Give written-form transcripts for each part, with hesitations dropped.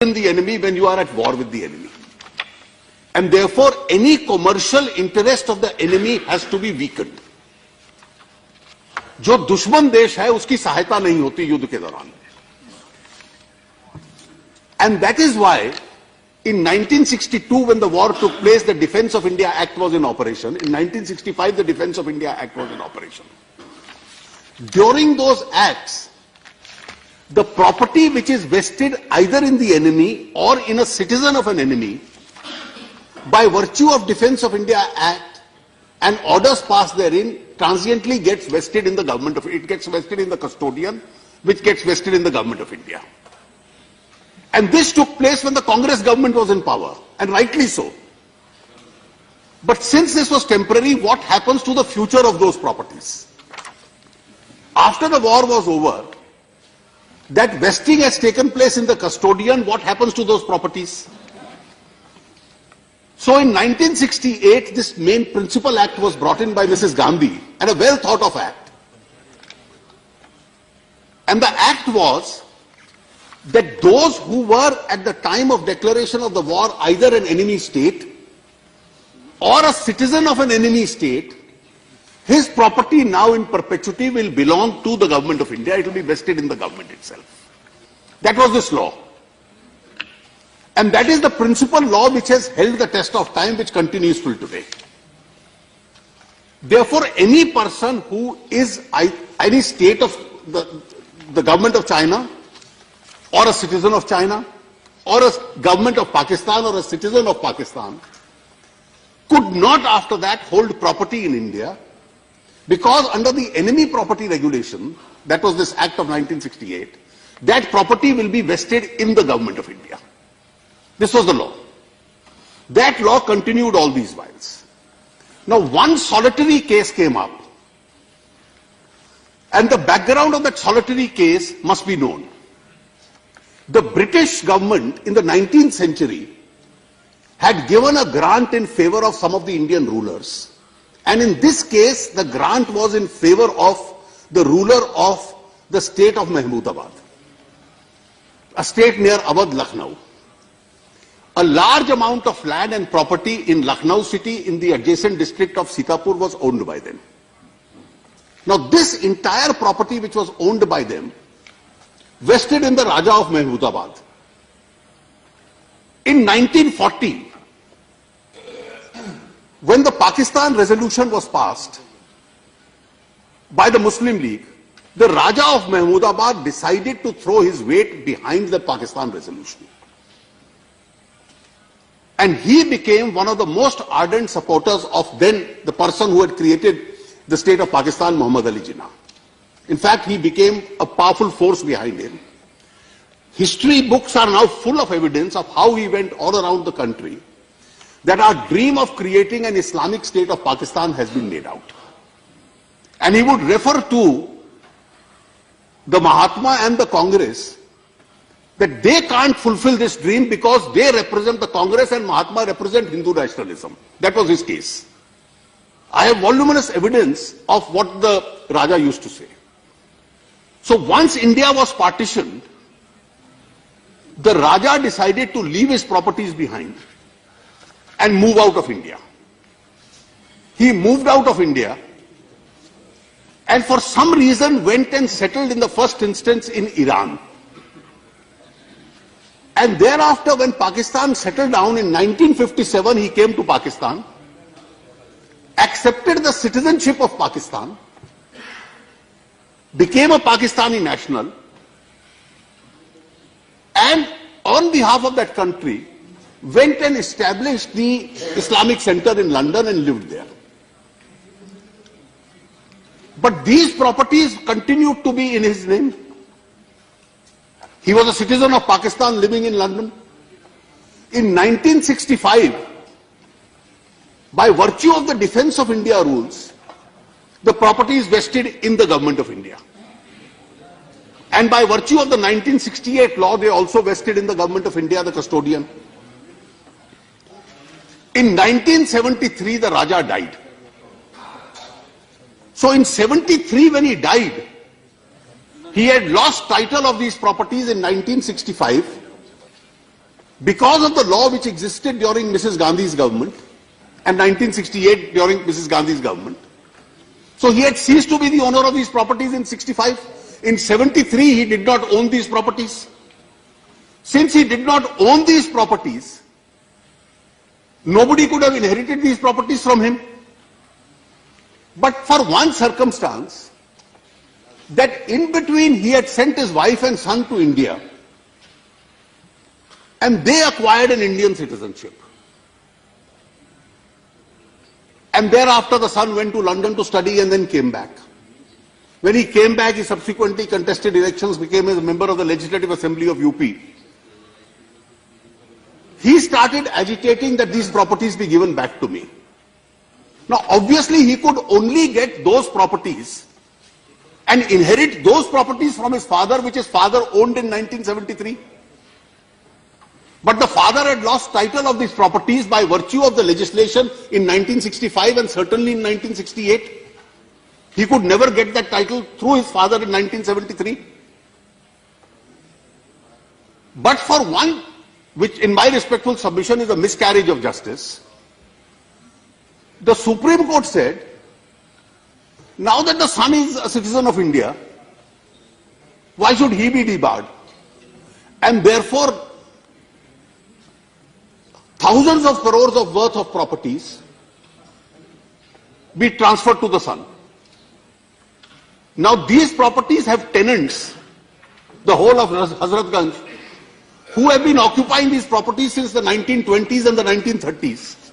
the enemy when you are at war with the enemy. And therefore, any commercial interest of the enemy has to be weakened. जो दुश्मन देश है उसकी सहायता नहीं होती युद्ध के दौरान. And that is why in 1962 when the war took place, the Defence of India Act was in operation. In 1965 the Defence of India Act was in operation. During those acts, the property which is vested either in the enemy or in a citizen of an enemy, by virtue of Defence of India Act and orders passed therein, transiently gets vested in the government of, it gets vested in the custodian, which gets vested in the government of India. And this took place when the Congress government was in power, and rightly so. But since this was temporary, what happens to the future of those properties? After the war was over, that vesting has taken place in the custodian. What happens to those properties? So in 1968, this main principal act was brought in by Mrs. Gandhi, and a well thought of act. And the act was that those who were at the time of declaration of the war either an enemy state or a citizen of an enemy state, his property now in perpetuity will belong to the government of India. It will be vested in the government itself. That was this law. And that is the principal law which has held the test of time, which continues till today. Therefore, any person who is any state of the government of China, or a citizen of China, or a government of Pakistan, or a citizen of Pakistan, could not after that hold property in India, because under the enemy property regulation, that was this Act of 1968, that property will be vested in the government of India. This was the law. That law continued all these whiles. Now, one solitary case came up, and the background of that solitary case must be known. The British government in the 19th century had given a grant in favor of some of the Indian rulers. And in this case, the grant was in favor of the ruler of the state of Mahmudabad, a state near Awadh, Lucknow. A large amount of land and property in Lucknow city in the adjacent district of Sitapur was owned by them. Now, this entire property which was owned by them vested in the Raja of Mahmudabad. In 1940, when the Pakistan resolution was passed by the Muslim League, the Raja of Mahmudabad decided to throw his weight behind the Pakistan resolution. And he became one of the most ardent supporters of then the person who had created the state of Pakistan, Muhammad Ali Jinnah. In fact, he became a powerful force behind him. History books are now full of evidence of how he went all around the country, that our dream of creating an Islamic state of Pakistan has been made out. And he would refer to the Mahatma and the Congress that they can't fulfill this dream because they represent the Congress and Mahatma represent Hindu nationalism. That was his case. I have voluminous evidence of what the Raja used to say. So once India was partitioned, the Raja decided to leave his properties behind and move out of India. He moved out of India and for some reason went and settled in the first instance in Iran. And thereafter, when Pakistan settled down in 1957, he came to Pakistan, accepted the citizenship of Pakistan, became a Pakistani national, and on behalf of that country, went and established the Islamic Center in London and lived there. But these properties continued to be in his name. He was a citizen of Pakistan living in London. In 1965, by virtue of the Defence of India rules, the property is vested in the government of India. And by virtue of the 1968 law, they also vested in the government of India, the custodian. In 1973, the Raja died. So in 73, when he died, He had lost title of these properties in 1965 because of the law which existed during Mrs. Gandhi's government and 1968 during Mrs. Gandhi's government. So he had ceased to be the owner of these properties in 65. In 73, he did not own these properties. Since he did not own these properties, nobody could have inherited these properties from him. But for one circumstance, that in between he had sent his wife and son to India, and they acquired an Indian citizenship. And thereafter the son went to London to study and then came back. When he came back, he subsequently contested elections, became a member of the Legislative Assembly of UP. He started agitating that these properties be given back to me. Now, obviously, he could only get those properties and inherit those properties from his father, which his father owned in 1973. But the father had lost title of these properties by virtue of the legislation in 1965 and certainly in 1968. He could never get that title through his father in 1973. But for one, which in my respectful submission is a miscarriage of justice, the Supreme Court said, now that the son is a citizen of India, why should he be debarred? And therefore, thousands of crores of worth of properties be transferred to the son. Now these properties have tenants, the whole of Hazratganj, who have been occupying these properties since the 1920s and the 1930s.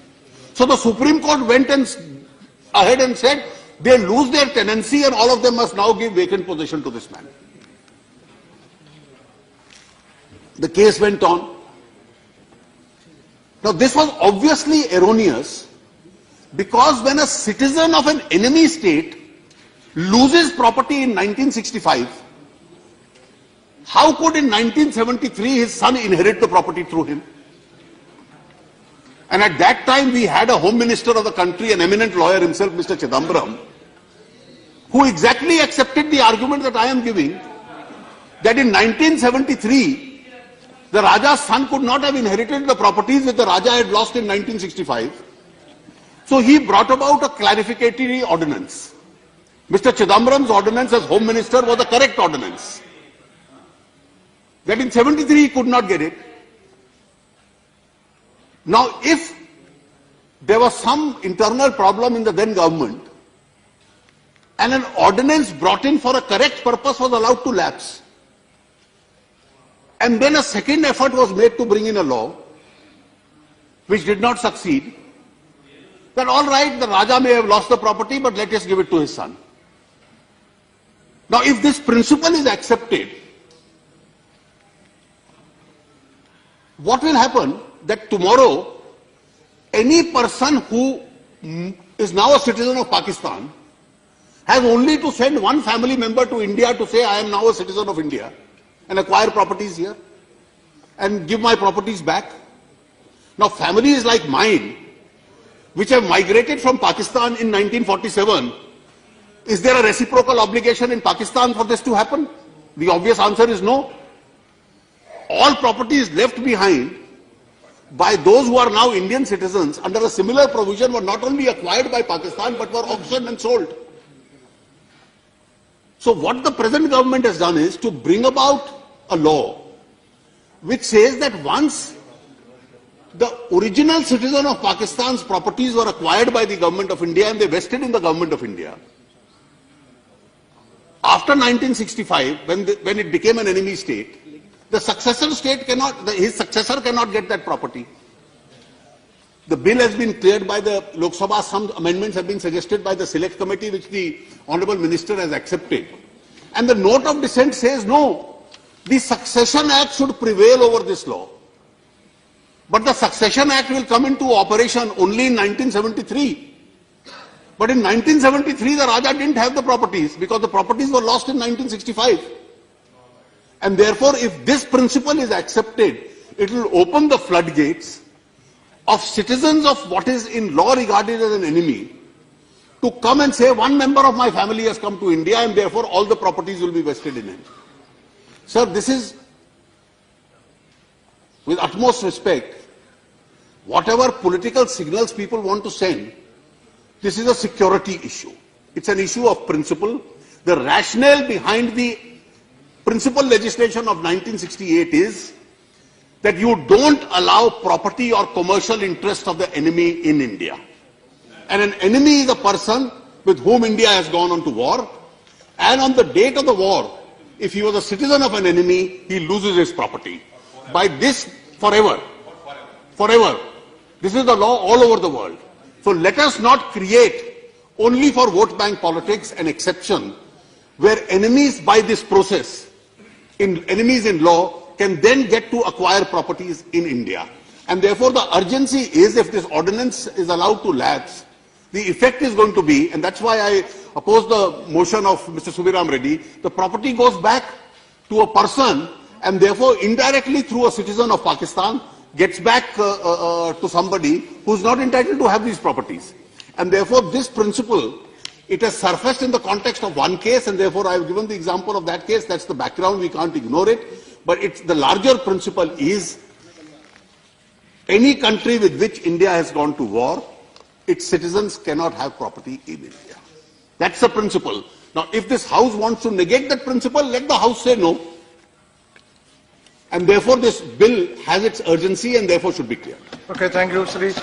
So the Supreme Court went ahead and said they lose their tenancy and all of them must now give vacant possession to this man. The case went on. Now this was obviously erroneous, because when a citizen of an enemy state loses property in 1965, how could in 1973 his son inherit the property through him? And at that time we had a home minister of the country, an eminent lawyer himself, Mr. Chidambaram, who exactly accepted the argument that I am giving, that in 1973 the Raja's son could not have inherited the properties that the Raja had lost in 1965. So he brought about a clarificatory ordinance. Mr. Chidambaram's ordinance as Home Minister was the correct ordinance. That in 73 he could not get it. Now if there was some internal problem in the then government and an ordinance brought in for a correct purpose was allowed to lapse, and then a second effort was made to bring in a law which did not succeed, then all right, the Raja may have lost the property, but let us give it to his son. Now if this principle is accepted, what will happen? That tomorrow any person who is now a citizen of Pakistan has only to send one family member to India to say, I am now a citizen of India, and acquire properties here and give my properties back. Now families like mine, which have migrated from Pakistan in 1947, is there a reciprocal obligation in Pakistan for this to happen? The obvious answer is no. All properties left behind by those who are now Indian citizens under a similar provision were not only acquired by Pakistan but were auctioned and sold. So what the present government has done is to bring about a law which says that once the original citizen of Pakistan's properties were acquired by the government of India and they vested in the government of India, after 1965, when it became an enemy state, the successor state cannot, his successor cannot get that property. The bill has been cleared by the Lok Sabha. Some amendments have been suggested by the Select Committee, which the Honorable Minister has accepted. And the note of dissent says no, the Succession Act should prevail over this law. But the Succession Act will come into operation only in 1973. But in 1973, the Raja didn't have the properties because the properties were lost in 1965. And therefore, if this principle is accepted, it will open the floodgates of citizens of what is in law regarded as an enemy to come and say, one member of my family has come to India and therefore all the properties will be vested in him. Sir, this is with utmost respect, whatever political signals people want to send, this is a security issue. It's an issue of principle. The rationale behind the principal legislation of 1968 is that you don't allow property or commercial interest of the enemy in India. And an enemy is a person with whom India has gone on to war. And on the date of the war, if he was a citizen of an enemy, he loses his property. By this, forever. Forever. This is the law all over the world. So let us not create only for vote bank politics an exception where enemies by this process, enemies in law, can then get to acquire properties in India. And therefore the urgency is, if this ordinance is allowed to lapse, the effect is going to be, and that's why I oppose the motion of Mr. Subiram Reddy, the property goes back to a person and therefore indirectly through a citizen of Pakistan gets back to somebody who's not entitled to have these properties. And therefore this principle, it has surfaced in the context of one case, and therefore I have given the example of that case. That's the background, we can't ignore it. But the larger principle is, any country with which India has gone to war, its citizens cannot have property in India. That's the principle. Now, if this House wants to negate that principle, let the House say no. And therefore this bill has its urgency and therefore should be cleared. Okay, thank you, Sri.